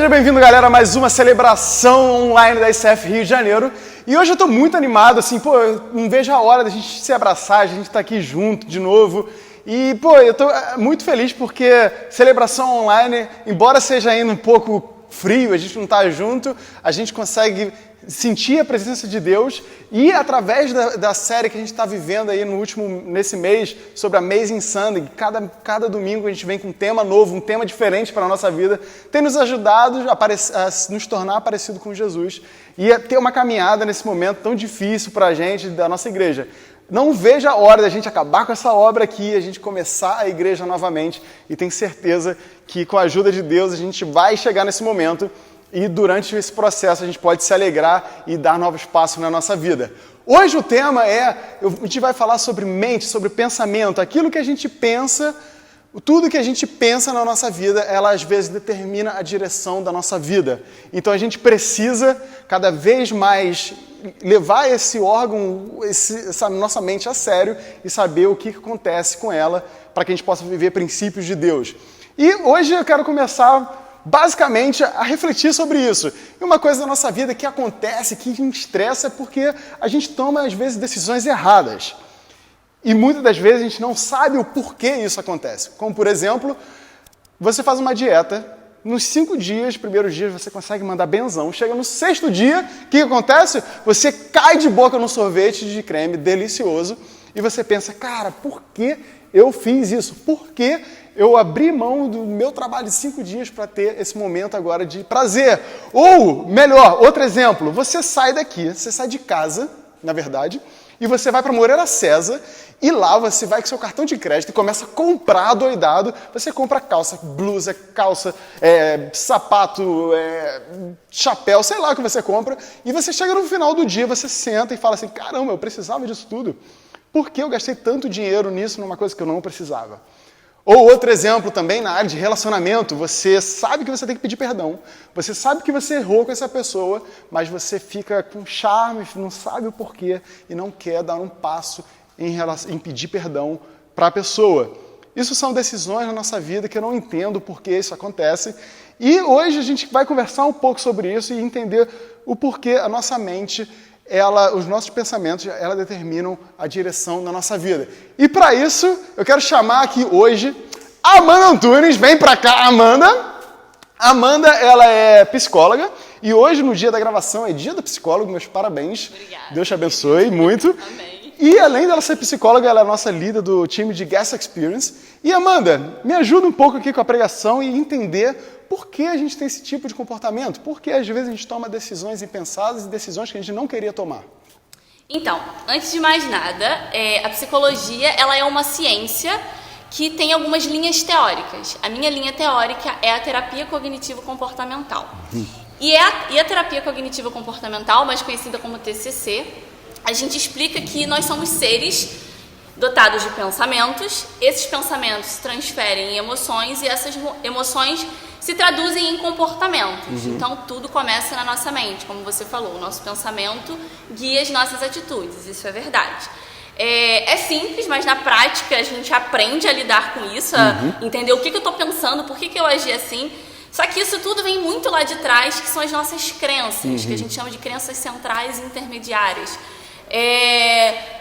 Seja bem-vindo, galera, a mais uma celebração online da ICF Rio de Janeiro. E hoje eu tô muito animado, assim, eu não vejo a hora da gente se abraçar, a gente tá aqui junto de novo. E, eu tô muito feliz porque celebração online, embora seja ainda um pouco frio, a gente não tá junto, a gente consegue sentir a presença de Deus e através da série que a gente está vivendo aí nesse mês sobre Amazing Sunday, cada domingo a gente vem com um tema novo, um tema diferente para a nossa vida, tem nos ajudado a nos tornar parecido com Jesus e a ter uma caminhada nesse momento tão difícil para a gente, da nossa igreja. Não vejo a hora da gente acabar com essa obra aqui, a gente começar a igreja novamente e tenho certeza que com a ajuda de Deus a gente vai chegar nesse momento. E durante esse processo a gente pode se alegrar e dar novos passos na nossa vida. Hoje o tema a gente vai falar sobre mente, sobre pensamento, aquilo que a gente pensa, tudo que a gente pensa na nossa vida, ela às vezes determina a direção da nossa vida. Então a gente precisa cada vez mais levar esse órgão, essa nossa mente a sério e saber o que acontece com ela para que a gente possa viver princípios de Deus. E hoje eu quero começar basicamente a refletir sobre isso. E uma coisa da nossa vida que acontece, que me estressa, é porque a gente toma, às vezes, decisões erradas. E muitas das vezes a gente não sabe o porquê isso acontece. Como, por exemplo, você faz uma dieta, nos 5 dias, primeiros dias, você consegue mandar benzão. Chega no 6º dia, o que acontece? Você cai de boca num sorvete de creme delicioso e você pensa, cara, por que eu fiz isso? Por que eu abri mão do meu trabalho de 5 dias para ter esse momento agora de prazer? Ou, melhor, outro exemplo, você sai daqui, você sai de casa, na verdade, e você vai para Moreira César, e lá você vai com seu cartão de crédito e começa a comprar doidado. Você compra calça, blusa, sapato, chapéu, sei lá o que você compra, e você chega no final do dia, você senta e fala assim, caramba, eu precisava disso tudo. Por que eu gastei tanto dinheiro nisso, numa coisa que eu não precisava? Ou outro exemplo também na área de relacionamento, você sabe que você tem que pedir perdão, você sabe que você errou com essa pessoa, mas você fica com charme, não sabe o porquê e não quer dar um passo em pedir perdão para a pessoa. Isso são decisões na nossa vida que eu não entendo por que isso acontece. E hoje a gente vai conversar um pouco sobre isso e entender o porquê a nossa mente, os nossos pensamentos, ela determinam a direção da nossa vida. E para isso, eu quero chamar aqui hoje a Amanda Antunes. Vem para cá, Amanda. Amanda, ela é psicóloga e hoje, no dia da gravação, é dia do psicólogo. Meus parabéns. Obrigada. Deus te abençoe muito. Amém. E além dela ser psicóloga, ela é a nossa líder do time de Guest Experience. E Amanda, me ajuda um pouco aqui com a pregação e entender por que a gente tem esse tipo de comportamento? Por que às vezes a gente toma decisões impensadas e decisões que a gente não queria tomar? Então, antes de mais nada, a psicologia ela é uma ciência que tem algumas linhas teóricas. A minha linha teórica é a terapia cognitivo-comportamental. E a terapia cognitivo-comportamental, mais conhecida como TCC, a gente explica que nós somos seres dotados de pensamentos, esses pensamentos se transferem em emoções e essas emoções se traduzem em comportamentos. Então, tudo começa na nossa mente, como você falou. O nosso pensamento guia as nossas atitudes, isso é verdade. É simples, mas na prática a gente aprende a lidar com isso, a entender o que eu estou pensando, por que eu agi assim. Só que isso tudo vem muito lá de trás, que são as nossas crenças, que a gente chama de crenças centrais e intermediárias.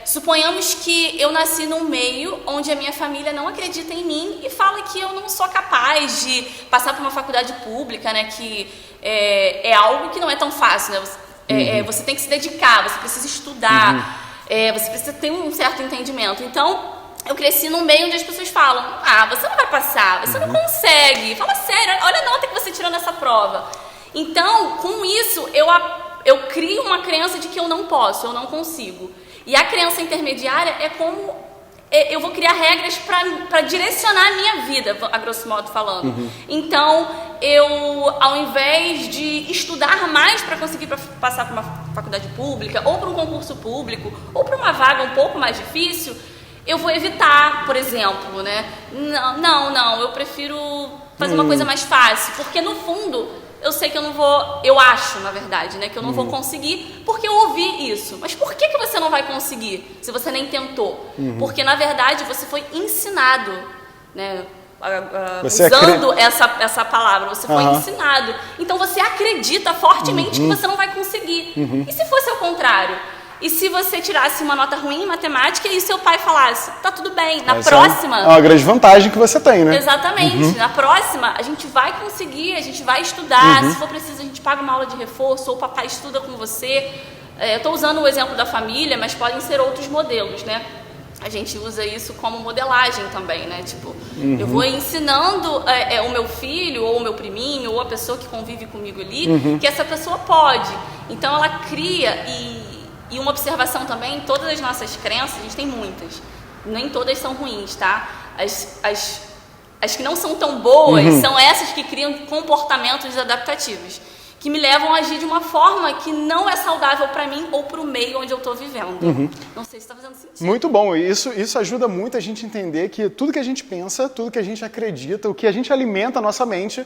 Suponhamos que eu nasci num meio onde a minha família não acredita em mim e fala que eu não sou capaz de passar por uma faculdade pública, né, que é algo que não é tão fácil, né? Você tem que se dedicar, você precisa estudar, você precisa ter um certo entendimento. Então, eu cresci num meio onde as pessoas falam, você não vai passar, você não consegue, fala sério, olha a nota que você tirou nessa prova. Então, com isso, eu crio uma crença de que eu não posso, eu não consigo. E a crença intermediária é como eu vou criar regras para direcionar a minha vida, a grosso modo falando. Então, ao invés de estudar mais para conseguir passar por uma faculdade pública, ou para um concurso público, ou para uma vaga um pouco mais difícil, eu vou evitar, por exemplo, né? Não, eu prefiro fazer uma coisa mais fácil, porque no fundo eu sei que eu não vou, eu acho, na verdade, né, que eu não vou conseguir, porque eu ouvi isso. Mas por que você não vai conseguir, se você nem tentou? Porque, na verdade, você foi ensinado, né? usando essa palavra, você foi ensinado. Então você acredita fortemente que você não vai conseguir. E se fosse ao contrário? E se você tirasse uma nota ruim em matemática e seu pai falasse, tá tudo bem, na próxima... É uma grande vantagem que você tem, né? Exatamente. Na próxima, a gente vai conseguir, a gente vai estudar, se for preciso a gente paga uma aula de reforço, ou o papai estuda com você. Eu estou usando o exemplo da família, mas podem ser outros modelos, né? A gente usa isso como modelagem também, né? Tipo, eu vou ensinando o meu filho, ou o meu priminho, ou a pessoa que convive comigo ali, que essa pessoa pode. Então ela cria e uma observação também, todas as nossas crenças, a gente tem muitas, nem todas são ruins, tá? As que não são tão boas são essas que criam comportamentos adaptativos, que me levam a agir de uma forma que não é saudável para mim ou para o meio onde eu estou vivendo. Não sei se está fazendo sentido. Muito bom. Isso ajuda muito a gente a entender que tudo que a gente pensa, tudo que a gente acredita, o que a gente alimenta a nossa mente,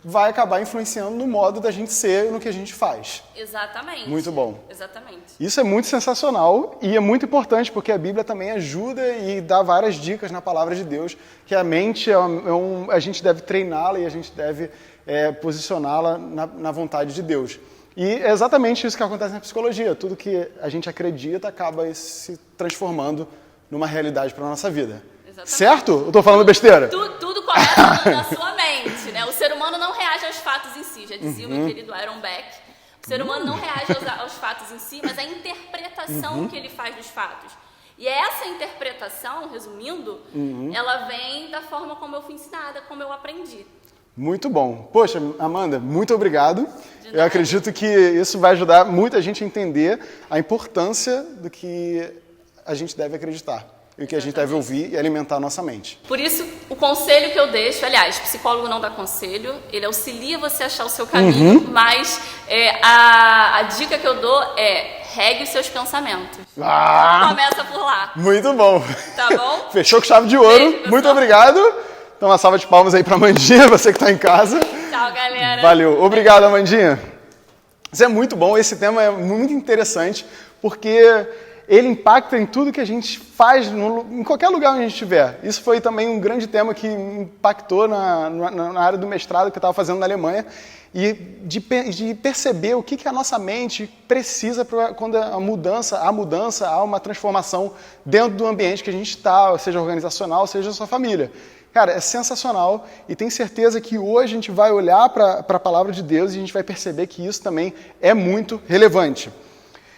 vai acabar influenciando no modo da gente ser, no que a gente faz. Exatamente. Muito bom. Exatamente. Isso é muito sensacional e é muito importante, porque a Bíblia também ajuda e dá várias dicas na palavra de Deus, que a mente, a gente deve treiná-la e a gente deve posicioná-la na vontade de Deus. E é exatamente isso que acontece na psicologia. Tudo que a gente acredita acaba se transformando numa realidade para a nossa vida. Exatamente. Certo? Eu estou falando besteira? Tudo começa na sua mente, né? O ser humano não reage aos fatos em si, já dizia o meu querido Aaron Beck. O ser humano não reage aos fatos em si, mas a interpretação que ele faz dos fatos. E essa interpretação, resumindo, ela vem da forma como eu fui ensinada, como eu aprendi. Muito bom. Poxa, Amanda, muito obrigado. Eu acredito que isso vai ajudar muita gente a entender a importância do que a gente deve acreditar. E o que a gente deve ouvir e alimentar a nossa mente. Por isso, o conselho que eu deixo, aliás, psicólogo não dá conselho, ele auxilia você a achar o seu caminho, mas a dica que eu dou é regue os seus pensamentos. Começa por lá. Muito bom. Tá bom? Fechou com chave de ouro. Beijo, muito obrigado. Então, uma salva de palmas aí pra Amandinha, você que está em casa. Tchau, galera. Valeu. Obrigado, Amandinha. Isso é muito bom. Esse tema é muito interessante, porque ele impacta em tudo que a gente faz, em qualquer lugar onde a gente estiver. Isso foi também um grande tema que impactou na área do mestrado que eu estava fazendo na Alemanha, e de perceber o que a nossa mente precisa quando há uma transformação dentro do ambiente que a gente está, seja organizacional, seja a sua família. Cara, é sensacional e tenho certeza que hoje a gente vai olhar para a palavra de Deus e a gente vai perceber que isso também é muito relevante.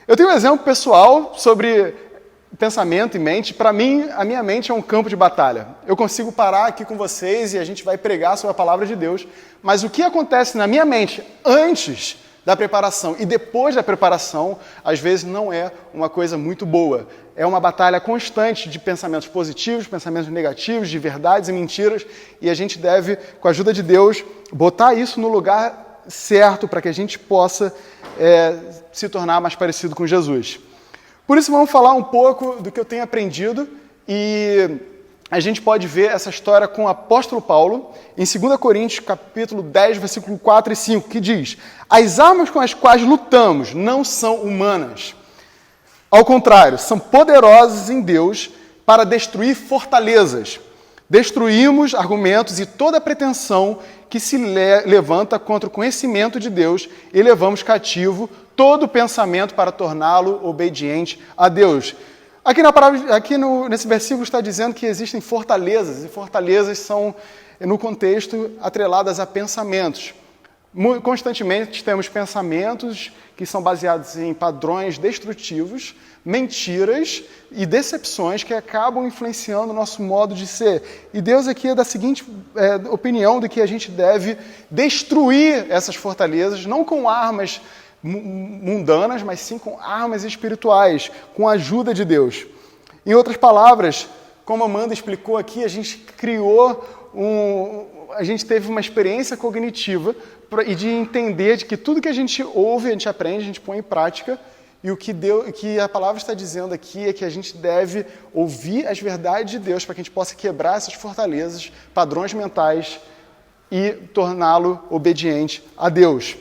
Eu tenho um exemplo pessoal sobre pensamento e mente. Para mim, a minha mente é um campo de batalha. Eu consigo parar aqui com vocês e a gente vai pregar sobre a palavra de Deus, mas o que acontece na minha mente antes da preparação e depois da preparação, às vezes não é uma coisa muito boa. É uma batalha constante de pensamentos positivos, pensamentos negativos, de verdades e mentiras, e a gente deve, com a ajuda de Deus, botar isso no lugar certo para que a gente possa se tornar mais parecido com Jesus. Por isso vamos falar um pouco do que eu tenho aprendido, e a gente pode ver essa história com o apóstolo Paulo em 2 Coríntios capítulo 10, versículo 4 e 5, que diz: as armas com as quais lutamos não são humanas. Ao contrário, são poderosas em Deus para destruir fortalezas. Destruímos argumentos e toda pretensão que se levanta contra o conhecimento de Deus e levamos cativo todo pensamento para torná-lo obediente a Deus. Nesse versículo está dizendo que existem fortalezas, e fortalezas são, no contexto, atreladas a pensamentos. Constantemente temos pensamentos que são baseados em padrões destrutivos, mentiras e decepções que acabam influenciando o nosso modo de ser. E Deus aqui é da seguinte opinião de que a gente deve destruir essas fortalezas, não com armas mundanas, mas sim com armas espirituais, com a ajuda de Deus. Em outras palavras, como a Amanda explicou aqui, a gente teve uma experiência cognitiva e de entender de que tudo que a gente ouve, a gente aprende, a gente põe em prática, e o que a palavra está dizendo aqui é que a gente deve ouvir as verdades de Deus para que a gente possa quebrar essas fortalezas, padrões mentais e torná-lo obediente a Deus.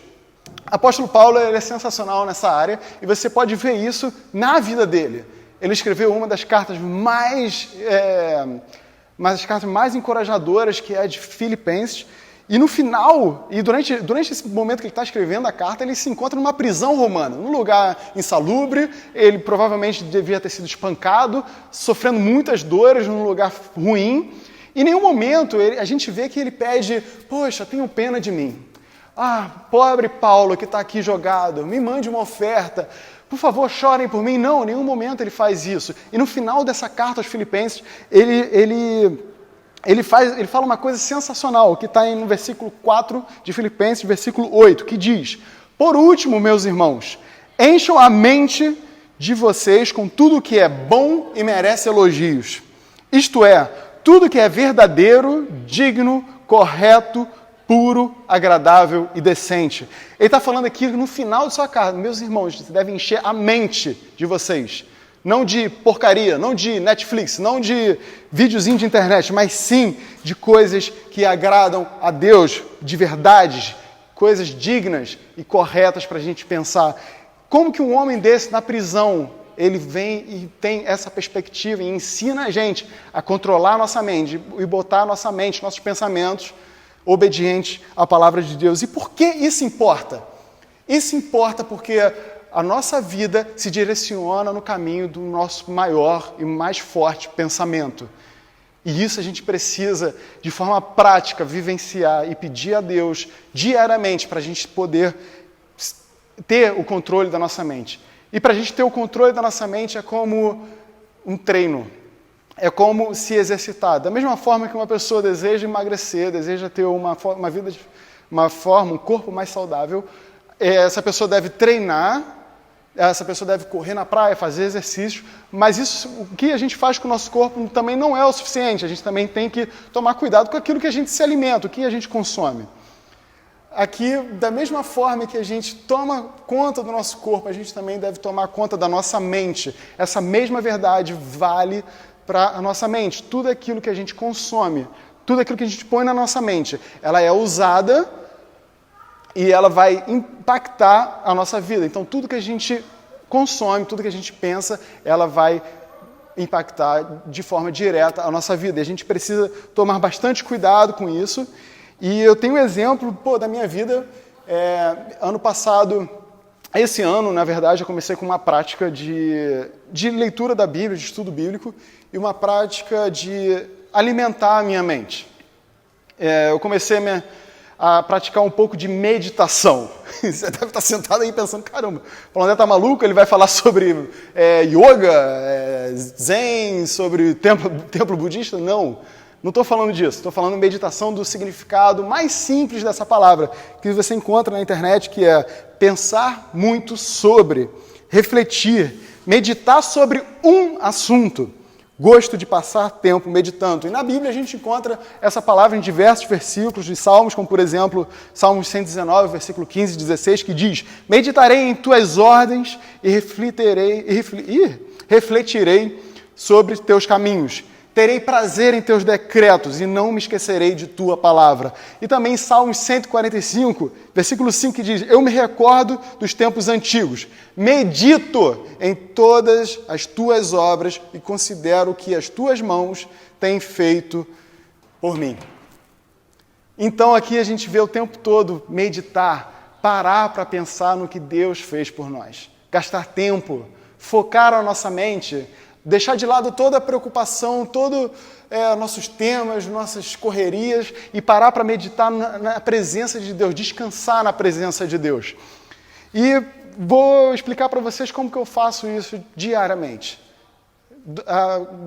O apóstolo Paulo é sensacional nessa área e você pode ver isso na vida dele. Ele escreveu uma das cartas mais mas as cartas mais encorajadoras, que é a de Filipenses. E no final, e durante esse momento que ele está escrevendo a carta, ele se encontra numa prisão romana, num lugar insalubre. Ele provavelmente devia ter sido espancado, sofrendo muitas dores, num lugar ruim. E em nenhum momento a gente vê que ele pede: poxa, tenham pena de mim. Ah, pobre Paulo que está aqui jogado, me mande uma oferta. Por favor, chorem por mim. Não, em nenhum momento ele faz isso. E no final dessa carta aos Filipenses, ele fala uma coisa sensacional, que está no versículo 4 de Filipenses, versículo 8, que diz: por último, meus irmãos, encham a mente de vocês com tudo que é bom e merece elogios. Isto é, tudo que é verdadeiro, digno, correto, puro, agradável e decente. Ele está falando aqui no final de sua carta: meus irmãos, vocês devem encher a mente de vocês. Não de porcaria, não de Netflix, não de videozinho de internet, mas sim de coisas que agradam a Deus, de verdades, coisas dignas e corretas para a gente pensar. Como que um homem desse na prisão, ele vem e tem essa perspectiva e ensina a gente a controlar a nossa mente e botar a nossa mente, nossos pensamentos obedientes à palavra de Deus. E por que isso importa? Isso importa porque a nossa vida se direciona no caminho do nosso maior e mais forte pensamento. E isso a gente precisa, de forma prática, vivenciar e pedir a Deus diariamente para a gente poder ter o controle da nossa mente. E para a gente ter o controle da nossa mente é como um treino. É como se exercitar. Da mesma forma que uma pessoa deseja emagrecer, deseja ter um corpo mais saudável, essa pessoa deve treinar. Essa pessoa deve correr na praia, fazer exercício, mas isso, o que a gente faz com o nosso corpo também não é o suficiente. A gente também tem que tomar cuidado com aquilo que a gente se alimenta, o que a gente consome. Aqui, da mesma forma que a gente toma conta do nosso corpo, a gente também deve tomar conta da nossa mente. Essa mesma verdade vale para a nossa mente. Tudo aquilo que a gente consome, tudo aquilo que a gente põe na nossa mente, ela é usada e ela vai impactar a nossa vida. Então, tudo que a gente consome, tudo que a gente pensa, ela vai impactar de forma direta a nossa vida. E a gente precisa tomar bastante cuidado com isso. E eu tenho um exemplo da minha vida. Ano passado, esse ano, na verdade, eu comecei com uma prática de leitura da Bíblia, de estudo bíblico, e uma prática de alimentar a minha mente. Eu comecei a praticar um pouco de meditação. Você deve estar sentado aí pensando: caramba, o Paulo André está maluco? Ele vai falar sobre yoga, zen, sobre templo budista? Não estou falando disso. Estou falando de meditação do significado mais simples dessa palavra, que você encontra na internet, que é pensar muito sobre, refletir, meditar sobre um assunto. Gosto de passar tempo meditando. E na Bíblia a gente encontra essa palavra em diversos versículos de Salmos, como por exemplo, Salmos 119, versículo 15 e 16, que diz: meditarei em tuas ordens e refletirei sobre teus caminhos. Terei prazer em teus decretos e não me esquecerei de tua palavra. E também Salmos 145, versículo 5, que diz: eu me recordo dos tempos antigos, medito em todas as tuas obras e considero que as tuas mãos têm feito por mim. Então aqui a gente vê o tempo todo meditar, parar para pensar no que Deus fez por nós. Gastar tempo, focar a nossa mente, deixar de lado toda a preocupação, todos nossos temas, nossas correrias e parar para meditar na presença de Deus, descansar na presença de Deus. E vou explicar para vocês como que eu faço isso diariamente.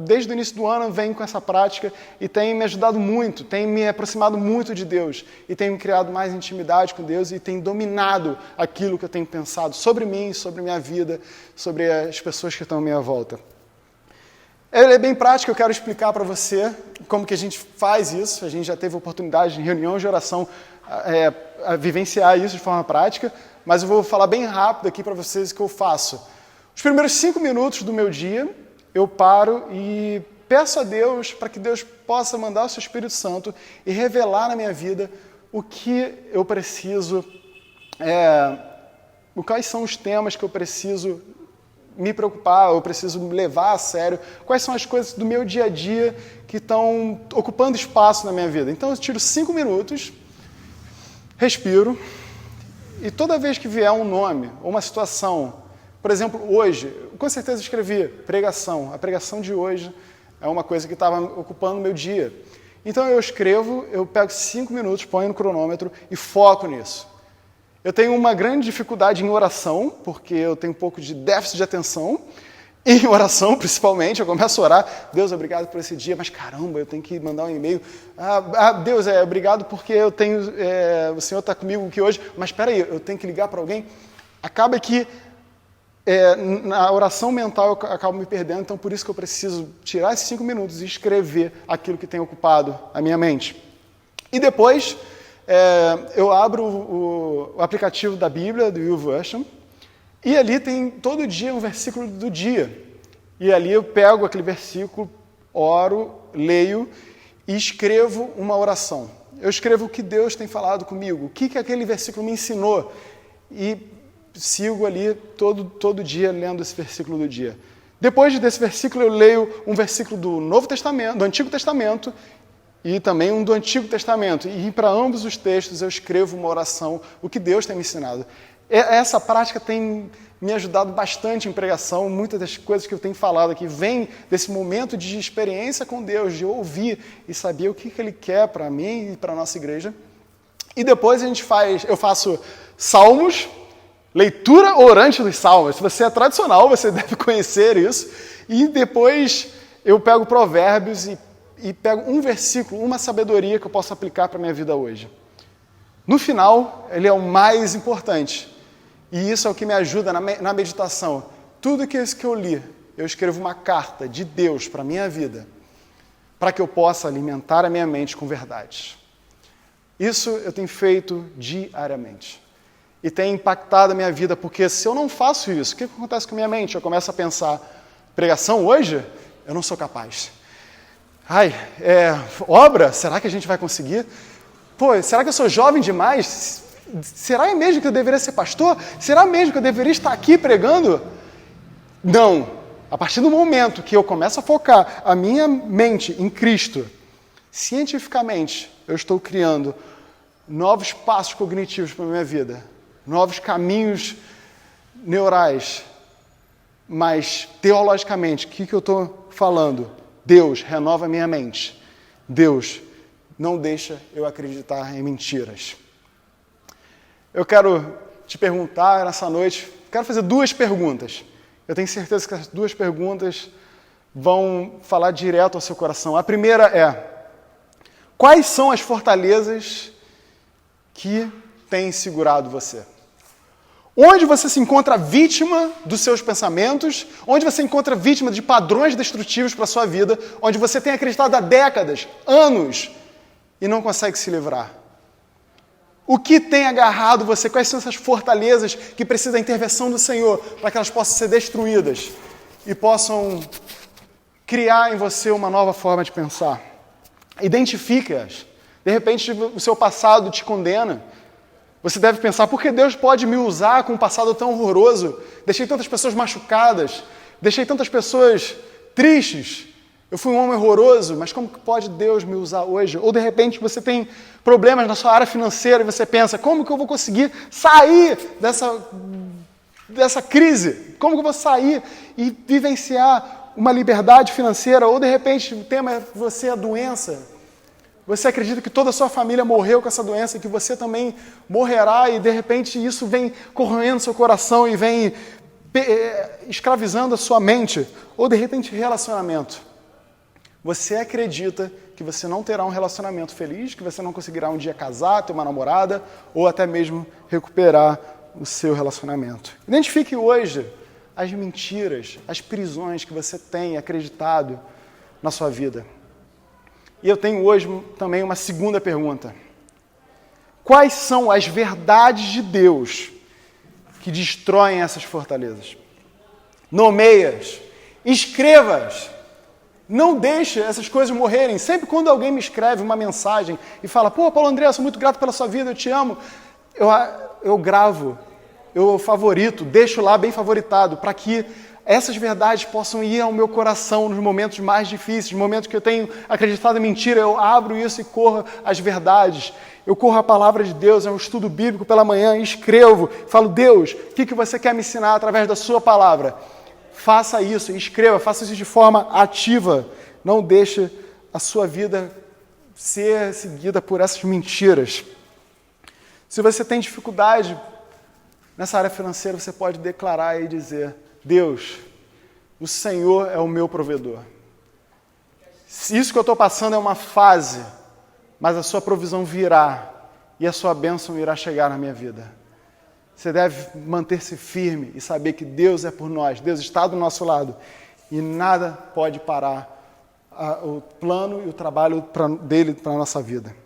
Desde o início do ano eu venho com essa prática e tem me ajudado muito, tem me aproximado muito de Deus e tem me criado mais intimidade com Deus e tem dominado aquilo que eu tenho pensado sobre mim, sobre minha vida, sobre as pessoas que estão à minha volta. Ele é bem prático, eu quero explicar para você como que a gente faz isso. A gente já teve oportunidade em reunião de oração a vivenciar isso de forma prática, mas eu vou falar bem rápido aqui para vocês o que eu faço. Os primeiros 5 minutos do meu dia, eu paro e peço a Deus para que Deus possa mandar o seu Espírito Santo e revelar na minha vida o que eu preciso, quais são os temas que eu preciso me preocupar, eu preciso levar a sério, quais são as coisas do meu dia a dia que estão ocupando espaço na minha vida. Então eu tiro 5 minutos, respiro, e toda vez que vier um nome ou uma situação, por exemplo, hoje, com certeza escrevi pregação. A pregação de hoje é uma coisa que estava ocupando o meu dia. Então eu escrevo, eu pego 5 minutos, ponho no cronômetro e foco nisso. Eu tenho uma grande dificuldade em oração, porque eu tenho um pouco de déficit de atenção, em oração principalmente, eu começo a orar, Deus, obrigado por esse dia, mas caramba, eu tenho que mandar um e-mail, Deus, obrigado porque eu tenho, o Senhor está comigo aqui hoje, mas espera aí, eu tenho que ligar para alguém. Acaba que na oração mental eu acabo me perdendo, então por isso que eu preciso tirar esses 5 minutos e escrever aquilo que tem ocupado a minha mente. E depois eu abro o aplicativo da Bíblia, do YouVersion, e ali tem todo dia um versículo do dia. E ali eu pego aquele versículo, oro, leio e escrevo uma oração. Eu escrevo o que Deus tem falado comigo, o que aquele versículo me ensinou. E sigo ali todo dia lendo esse versículo do dia. Depois desse versículo eu leio um versículo do Novo Testamento, do Antigo Testamento, e também um do Antigo Testamento. E para ambos os textos eu escrevo uma oração, o que Deus tem me ensinado. Essa prática tem me ajudado bastante em pregação. Muitas das coisas que eu tenho falado aqui vêm desse momento de experiência com Deus, de ouvir e saber o que Ele quer para mim e para a nossa igreja. E depois eu faço salmos, leitura orante dos salmos. Se você é tradicional, você deve conhecer isso. E depois eu pego provérbios e pego um versículo, uma sabedoria que eu posso aplicar para a minha vida hoje. No final, ele é o mais importante. E isso é o que me ajuda na meditação. Tudo que eu li, eu escrevo uma carta de Deus para a minha vida, para que eu possa alimentar a minha mente com verdades. Isso eu tenho feito diariamente. E tem impactado a minha vida, porque se eu não faço isso, o que acontece com a minha mente? Eu começo a pensar, pregação hoje? Eu não sou capaz. Obra? Será que a gente vai conseguir? Será que eu sou jovem demais? Será mesmo que eu deveria ser pastor? Será mesmo que eu deveria estar aqui pregando? Não. A partir do momento que eu começo a focar a minha mente em Cristo, cientificamente, eu estou criando novos passos cognitivos para a minha vida, novos caminhos neurais, mas teologicamente, o que eu estou falando? Deus renova a minha mente. Deus não deixa eu acreditar em mentiras. Eu quero te perguntar nessa noite, quero fazer 2 perguntas. Eu tenho certeza que as 2 perguntas vão falar direto ao seu coração. A primeira é: quais são as fortalezas que têm segurado você? Onde você se encontra vítima dos seus pensamentos, onde você encontra vítima de padrões destrutivos para a sua vida, onde você tem acreditado há décadas, anos, e não consegue se livrar. O que tem agarrado você? Quais são essas fortalezas que precisam da intervenção do Senhor para que elas possam ser destruídas e possam criar em você uma nova forma de pensar? Identifique-as. De repente, o seu passado te condena. Você deve pensar, por que Deus pode me usar com um passado tão horroroso? Deixei tantas pessoas machucadas, deixei tantas pessoas tristes. Eu fui um homem horroroso, mas como que pode Deus me usar hoje? Ou de repente você tem problemas na sua área financeira e você pensa, como que eu vou conseguir sair dessa crise? Como que eu vou sair e vivenciar uma liberdade financeira? Ou de repente o tema é você, a doença. Você acredita que toda a sua família morreu com essa doença, que você também morrerá e de repente isso vem corroendo seu coração e vem escravizando a sua mente. Ou de repente relacionamento. Você acredita que você não terá um relacionamento feliz, que você não conseguirá um dia casar, ter uma namorada ou até mesmo recuperar o seu relacionamento. Identifique hoje as mentiras, as prisões que você tem acreditado na sua vida. E eu tenho hoje também uma segunda pergunta. Quais são as verdades de Deus que destroem essas fortalezas? Nomeia-as, escreva-as. Não deixe essas coisas morrerem. Sempre quando alguém me escreve uma mensagem e fala, Paulo André, eu sou muito grato pela sua vida, eu te amo, eu gravo, eu favorito, deixo lá bem favoritado, para que essas verdades possam ir ao meu coração nos momentos mais difíceis, nos momentos que eu tenho acreditado em mentira, eu abro isso e corro as verdades. Eu corro a palavra de Deus, é um estudo bíblico pela manhã, escrevo, falo, Deus, o que você quer me ensinar através da sua palavra? Faça isso, escreva, faça isso de forma ativa. Não deixe a sua vida ser seguida por essas mentiras. Se você tem dificuldade nessa área financeira, você pode declarar e dizer, Deus, o Senhor é o meu provedor. Isso que eu estou passando é uma fase, mas a sua provisão virá e a sua bênção irá chegar na minha vida. Você deve manter-se firme e saber que Deus é por nós, Deus está do nosso lado e nada pode parar o plano e o trabalho dele para a nossa vida.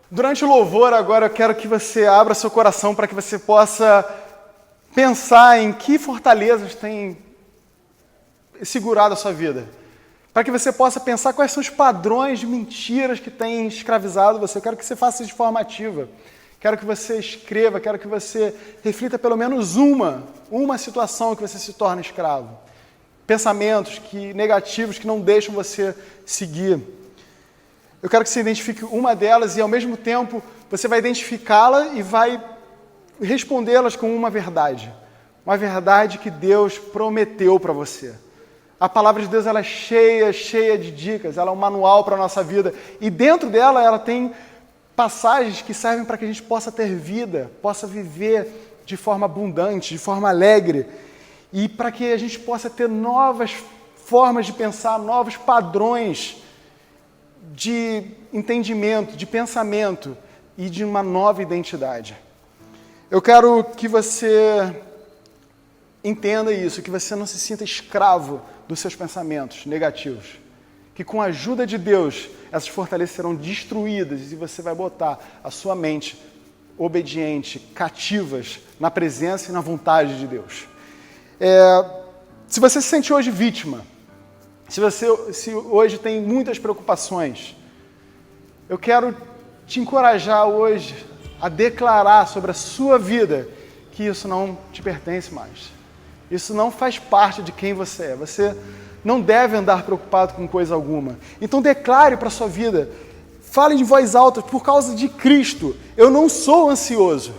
Durante o louvor, agora eu quero que você abra seu coração para que você possa pensar em que fortalezas tem segurado a sua vida. Para que você possa pensar quais são os padrões de mentiras que têm escravizado você. Eu quero que você faça isso de forma ativa. Quero que você escreva, quero que você reflita pelo menos uma situação que você se torna escravo. Pensamentos negativos que não deixam você seguir. Eu quero que você identifique uma delas e, ao mesmo tempo, você vai identificá-la e vai respondê-las com uma verdade. Uma verdade que Deus prometeu para você. A palavra de Deus ela é cheia de dicas, ela é um manual para a nossa vida. E dentro dela, ela tem passagens que servem para que a gente possa ter vida, possa viver de forma abundante, de forma alegre. E para que a gente possa ter novas formas de pensar, novos padrões de entendimento, de pensamento e de uma nova identidade. Eu quero que você entenda isso, que você não se sinta escravo dos seus pensamentos negativos. Que com a ajuda de Deus, essas fortalezas serão destruídas e você vai botar a sua mente obediente, cativas na presença e na vontade de Deus. Se você se sente hoje vítima, se hoje tem muitas preocupações, eu quero te encorajar hoje a declarar sobre a sua vida que isso não te pertence mais. Isso não faz parte de quem você é. Você não deve andar preocupado com coisa alguma. Então declare para a sua vida, fale de voz alta, por causa de Cristo, eu não sou ansioso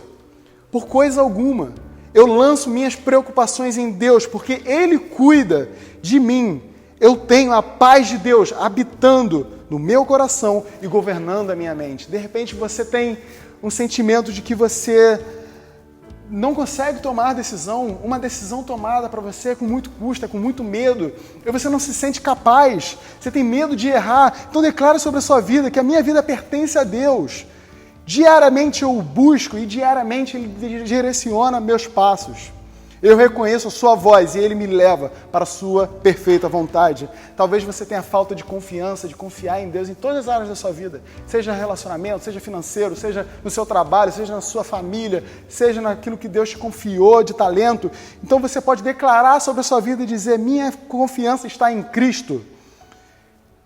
por coisa alguma. Eu lanço minhas preocupações em Deus, porque Ele cuida de mim. Eu tenho a paz de Deus habitando no meu coração e governando a minha mente. De repente você tem um sentimento de que você não consegue tomar decisão, uma decisão tomada para você com muito custo, com muito medo, e você não se sente capaz, você tem medo de errar. Então declare sobre a sua vida que a minha vida pertence a Deus. Diariamente eu o busco e diariamente Ele direciona meus passos. Eu reconheço a sua voz e Ele me leva para a sua perfeita vontade. Talvez você tenha falta de confiança, de confiar em Deus em todas as áreas da sua vida. Seja relacionamento, seja financeiro, seja no seu trabalho, seja na sua família, seja naquilo que Deus te confiou de talento. Então você pode declarar sobre a sua vida e dizer, minha confiança está em Cristo.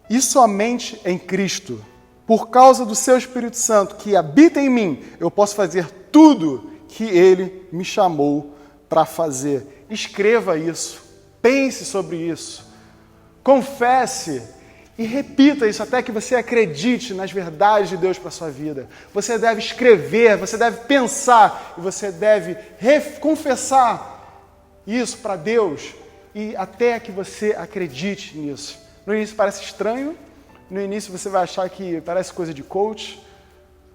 E somente em Cristo. Por causa do seu Espírito Santo que habita em mim, eu posso fazer tudo que Ele me chamou para fazer. Escreva isso, pense sobre isso, confesse e repita isso até que você acredite nas verdades de Deus para a sua vida. Você deve escrever, você deve pensar e você deve confessar isso para Deus e até que você acredite nisso. No início parece estranho, no início você vai achar que parece coisa de coach,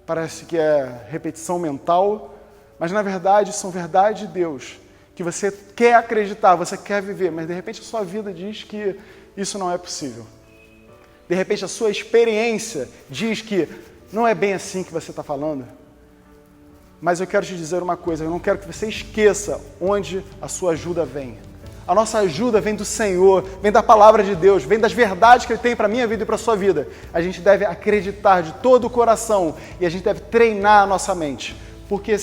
parece que é repetição mental, mas na verdade são verdades de Deus que você quer acreditar, você quer viver, mas de repente a sua vida diz que isso não é possível. De repente a sua experiência diz que não é bem assim que você está falando. Mas eu quero te dizer uma coisa, eu não quero que você esqueça onde a sua ajuda vem. A nossa ajuda vem do Senhor, vem da palavra de Deus, vem das verdades que Ele tem para a minha vida e para a sua vida. A gente deve acreditar de todo o coração e a gente deve treinar a nossa mente, porque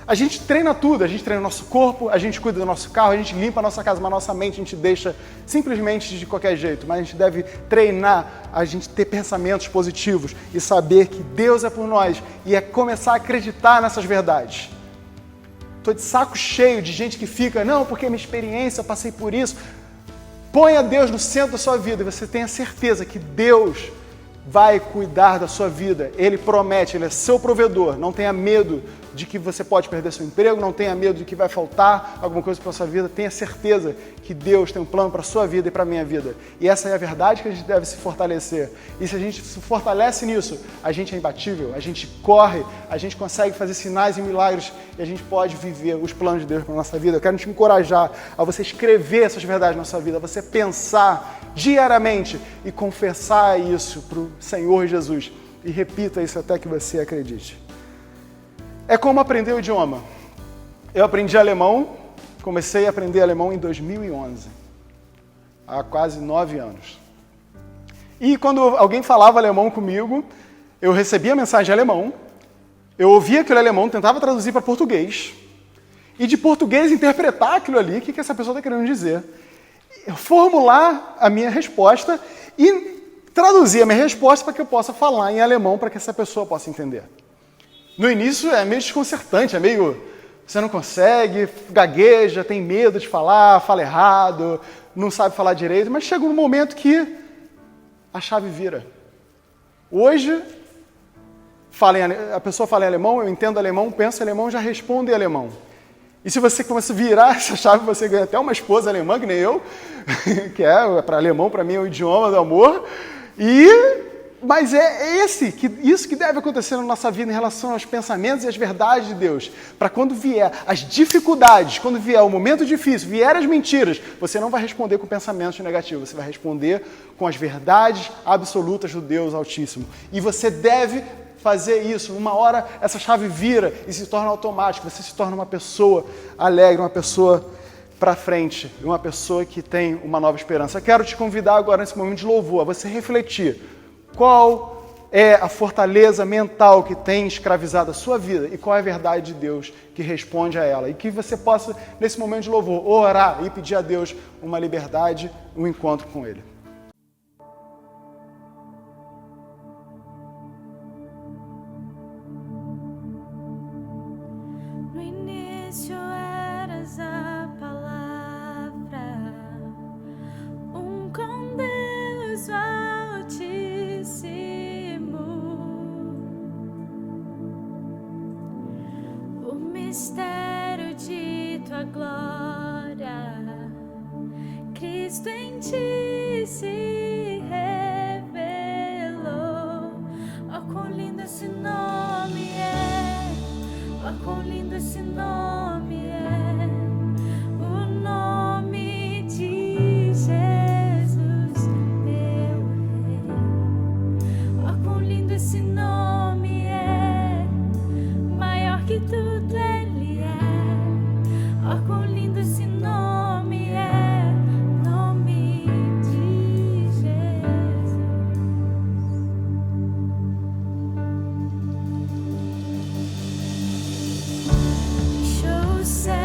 a gente treina tudo, a gente treina o nosso corpo, a gente cuida do nosso carro, a gente limpa a nossa casa, mas a nossa mente a gente deixa simplesmente de qualquer jeito. Mas a gente deve treinar, a gente ter pensamentos positivos e saber que Deus é por nós e é começar a acreditar nessas verdades. estou de saco cheio de gente que fica, não, porque é minha experiência, eu passei por isso. Ponha Deus no centro da sua vida e você tenha certeza que Deus vai cuidar da sua vida. Ele promete, Ele é seu provedor. Não tenha medo de que você pode perder seu emprego, não tenha medo de que vai faltar alguma coisa para a sua vida. Tenha certeza que Deus tem um plano para a sua vida e para a minha vida. E essa é a verdade que a gente deve se fortalecer. E se a gente se fortalece nisso, a gente é imbatível, a gente corre, a gente consegue fazer sinais e milagres e a gente pode viver os planos de Deus para a nossa vida. Eu quero te encorajar a você escrever essas verdades na sua vida, a você pensar diariamente e confessar isso para o Senhor Jesus. E repita isso até que você acredite. É como aprender o idioma. Eu aprendi alemão, comecei a aprender alemão em 2011, há quase 9 anos. E quando alguém falava alemão comigo, eu recebia mensagem em alemão, eu ouvia aquele alemão, tentava traduzir para português, e de português interpretar aquilo ali, o que essa pessoa está querendo dizer. Formular a minha resposta e traduzir a minha resposta para que eu possa falar em alemão para que essa pessoa possa entender. No início é meio desconcertante, é meio... Você não consegue, gagueja, tem medo de falar, fala errado, não sabe falar direito, mas chega um momento que a chave vira. Hoje, a pessoa fala em alemão, eu entendo alemão, penso em alemão, já respondo em alemão. E se você começa a virar essa chave, você ganha até uma esposa alemã, que nem eu, que para alemão, para mim, é o idioma do amor. Mas é isso que deve acontecer na nossa vida em relação aos pensamentos e às verdades de Deus. Para quando vier as dificuldades, quando vier o momento difícil, vier as mentiras, você não vai responder com pensamentos negativos, você vai responder com as verdades absolutas do Deus Altíssimo. E você deve fazer isso. Uma hora essa chave vira e se torna automático. Você se torna uma pessoa alegre, uma pessoa para frente, uma pessoa que tem uma nova esperança. Eu quero te convidar agora, nesse momento de louvor, a você refletir. Qual é a fortaleza mental que tem escravizado a sua vida e qual é a verdade de Deus que responde a ela? E que você possa, nesse momento de louvor, orar e pedir a Deus uma liberdade, um encontro com Ele. No início eras a palavra, com Deus Altíssimo. O mistério de tua glória, Cristo em ti se revelou. Oh, quão lindo esse nome é! Oh, quão lindo esse nome é! O nome de Jesus, meu Rei. Oh, quão lindo esse nome é! Maior que tudo Ele é. Oh, quão lindo esse nome é! Nome de Jesus. Deixou o céu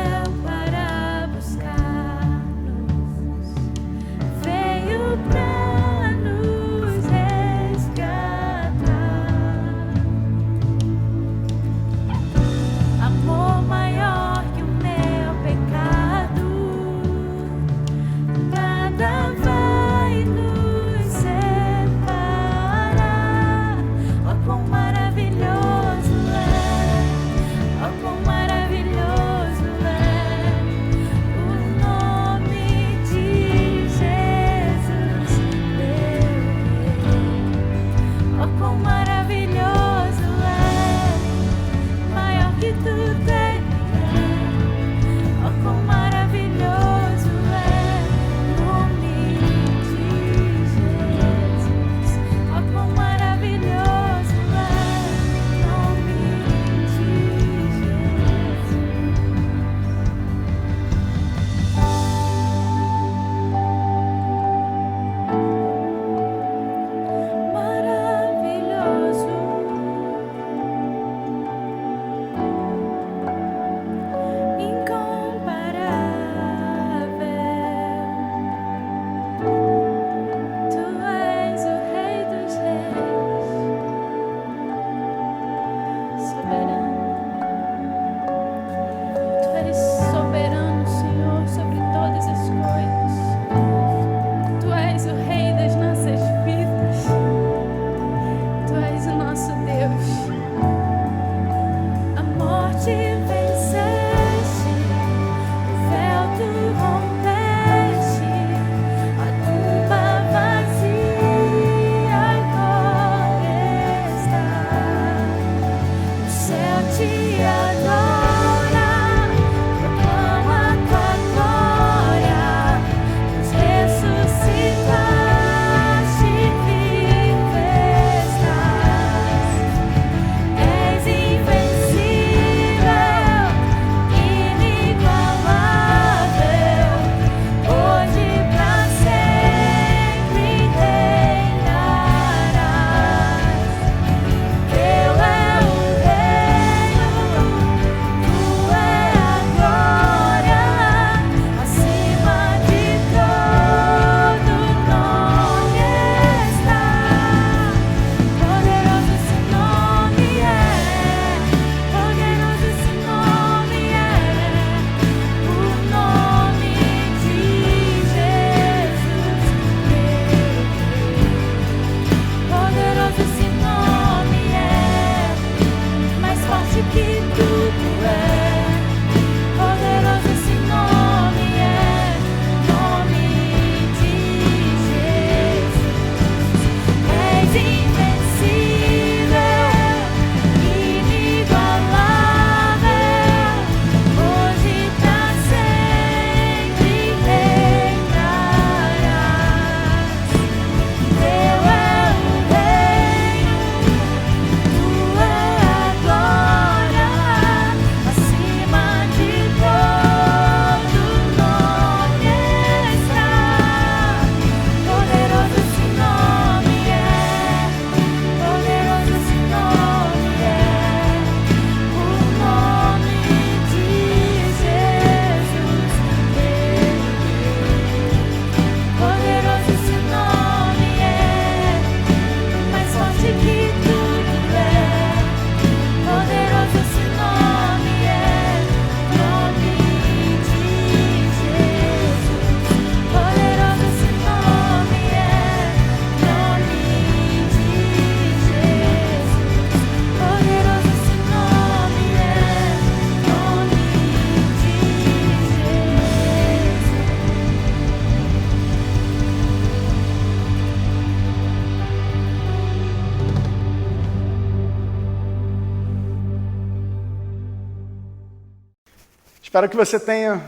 Espero que você tenha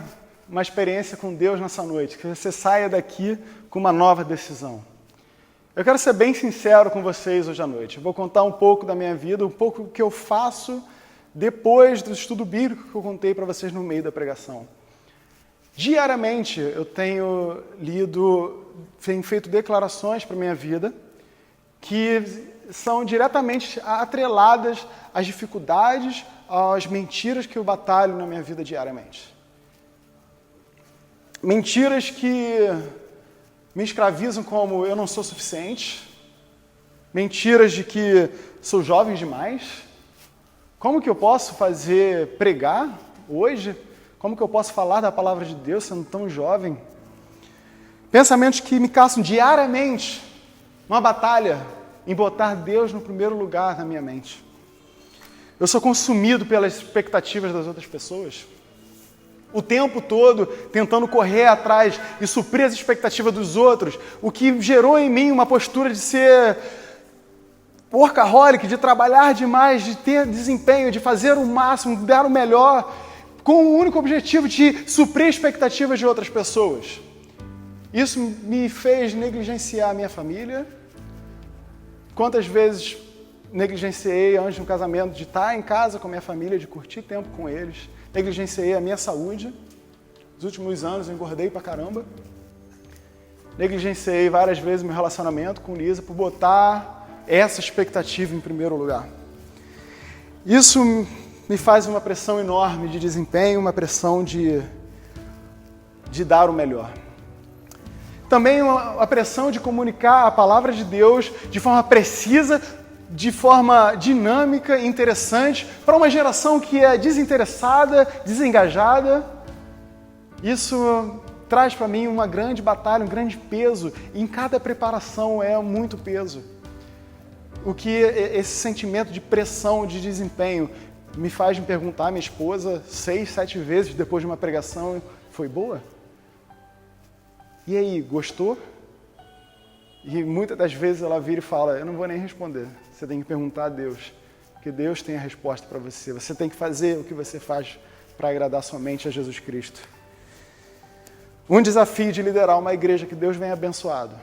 uma experiência com Deus nessa noite, que você saia daqui com uma nova decisão. Eu quero ser bem sincero com vocês hoje à noite. Eu vou contar um pouco da minha vida, um pouco do que eu faço depois do estudo bíblico que eu contei para vocês no meio da pregação. Diariamente eu tenho feito declarações para a minha vida que são diretamente atreladas às dificuldades, às mentiras que eu batalho na minha vida diariamente. Mentiras que me escravizam como eu não sou suficiente, mentiras de que sou jovem demais. Como que eu posso pregar hoje? Como que eu posso falar da palavra de Deus sendo tão jovem? Pensamentos que me caçam diariamente, uma batalha em botar Deus no primeiro lugar na minha mente. Eu sou consumido pelas expectativas das outras pessoas. O tempo todo tentando correr atrás e suprir as expectativas dos outros, o que gerou em mim uma postura de ser workaholic, de trabalhar demais, de ter desempenho, de fazer o máximo, de dar o melhor, com o único objetivo de suprir expectativas de outras pessoas. Isso me fez negligenciar a minha família. Quantas vezes negligenciei antes de um casamento de estar em casa com a minha família, de curtir tempo com eles. Negligenciei a minha saúde. Nos últimos anos eu engordei pra caramba. Negligenciei várias vezes meu relacionamento com Lisa por botar essa expectativa em primeiro lugar. Isso me faz uma pressão enorme de desempenho, uma pressão de dar o melhor. Também a pressão de comunicar a palavra de Deus de forma precisa, de forma dinâmica e interessante para uma geração que é desinteressada, desengajada. Isso traz para mim uma grande batalha, um grande peso, e em cada preparação é muito peso. O que esse sentimento de pressão, de desempenho, me faz me perguntar, minha esposa, 6, 7 vezes depois de uma pregação, foi boa? E aí, gostou? E muitas das vezes ela vira e fala, eu não vou nem responder, você tem que perguntar a Deus, porque Deus tem a resposta para você. Você tem que fazer o que você faz para agradar somente a Jesus Cristo. Um desafio de liderar uma igreja que Deus vem abençoado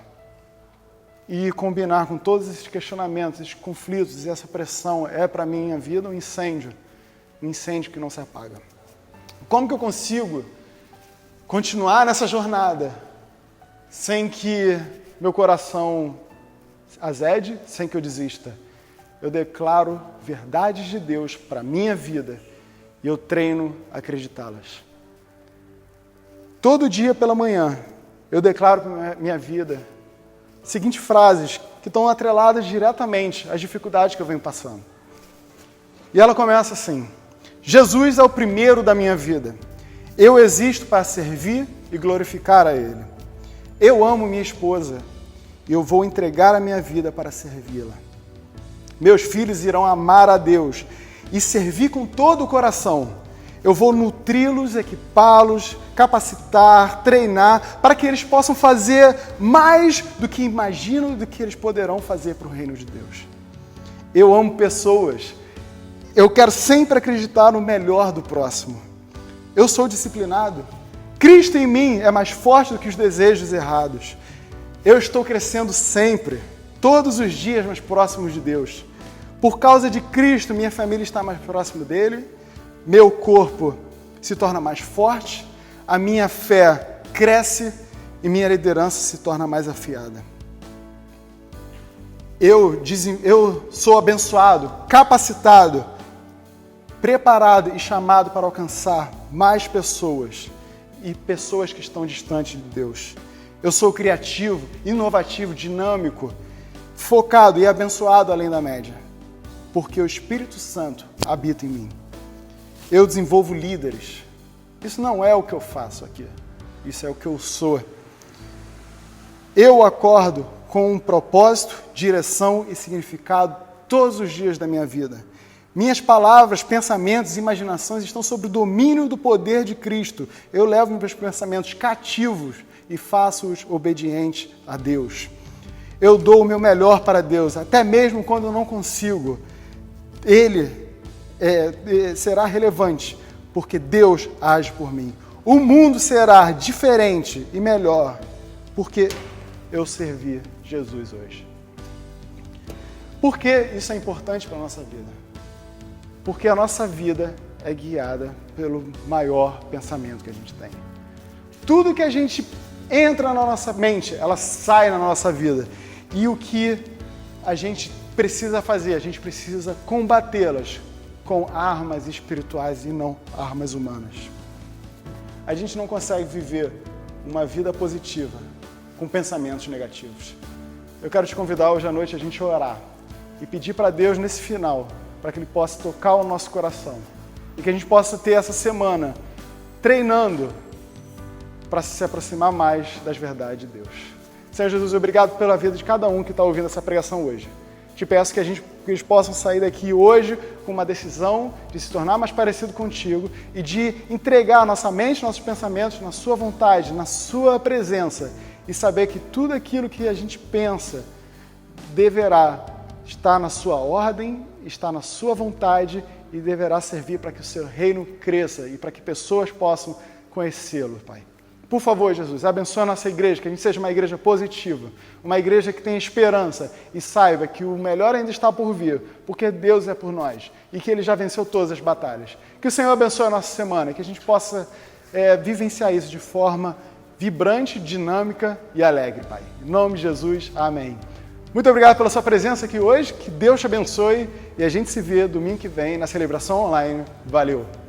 e combinar com todos esses questionamentos, esses conflitos e essa pressão é para a minha vida um incêndio que não se apaga. Como que eu consigo continuar nessa jornada sem que meu coração azede, sem que eu desista? Eu declaro verdades de Deus para a minha vida e eu treino a acreditá-las. Todo dia pela manhã, eu declaro para a minha vida seguintes frases que estão atreladas diretamente às dificuldades que eu venho passando. E ela começa assim: Jesus é o primeiro da minha vida. Eu existo para servir e glorificar a Ele. Eu amo minha esposa e eu vou entregar a minha vida para servi-la. Meus filhos irão amar a Deus e servir com todo o coração. Eu vou nutri-los, equipá-los, capacitar, treinar, para que eles possam fazer mais do que imaginam, do que eles poderão fazer para o reino de Deus. Eu amo pessoas. Eu quero sempre acreditar no melhor do próximo. Eu sou disciplinado. Cristo em mim é mais forte do que os desejos errados. Eu estou crescendo sempre, todos os dias mais próximos de Deus. Por causa de Cristo, minha família está mais próximo dele, meu corpo se torna mais forte, a minha fé cresce e minha liderança se torna mais afiada. Eu sou abençoado, capacitado, preparado e chamado para alcançar mais pessoas e pessoas que estão distantes de Deus. Eu sou criativo, inovativo, dinâmico, focado e abençoado além da média, porque o Espírito Santo habita em mim. Eu desenvolvo líderes. Isso não é o que eu faço aqui, isso é o que eu sou. Eu acordo com um propósito, direção e significado todos os dias da minha vida. Minhas palavras, pensamentos e imaginações estão sob o domínio do poder de Cristo. Eu levo meus pensamentos cativos e faço-os obedientes a Deus. Eu dou o meu melhor para Deus, até mesmo quando eu não consigo. Ele será relevante, porque Deus age por mim. O mundo será diferente e melhor, porque eu servi Jesus hoje. Por que isso é importante para a nossa vida? Porque a nossa vida é guiada pelo maior pensamento que a gente tem. Tudo que a gente entra na nossa mente, ela sai na nossa vida. E o que a gente precisa fazer? A gente precisa combatê-las com armas espirituais e não armas humanas. A gente não consegue viver uma vida positiva com pensamentos negativos. Eu quero te convidar hoje à noite a gente orar e pedir para Deus nesse final, para que Ele possa tocar o nosso coração e que a gente possa ter essa semana treinando para se aproximar mais das verdades de Deus. Senhor Jesus, obrigado pela vida de cada um que está ouvindo essa pregação hoje. Te peço que eles possam sair daqui hoje com uma decisão de se tornar mais parecido contigo e de entregar a nossa mente, nossos pensamentos na sua vontade, na sua presença e saber que tudo aquilo que a gente pensa deverá estar na sua ordem, estar na sua vontade e deverá servir para que o seu reino cresça e para que pessoas possam conhecê-lo, Pai. Por favor, Jesus, abençoa a nossa igreja, que a gente seja uma igreja positiva, uma igreja que tenha esperança e saiba que o melhor ainda está por vir, porque Deus é por nós e que Ele já venceu todas as batalhas. Que o Senhor abençoe a nossa semana, que a gente possa vivenciar isso de forma vibrante, dinâmica e alegre, Pai. Em nome de Jesus, amém. Muito obrigado pela sua presença aqui hoje, que Deus te abençoe e a gente se vê domingo que vem na celebração online. Valeu!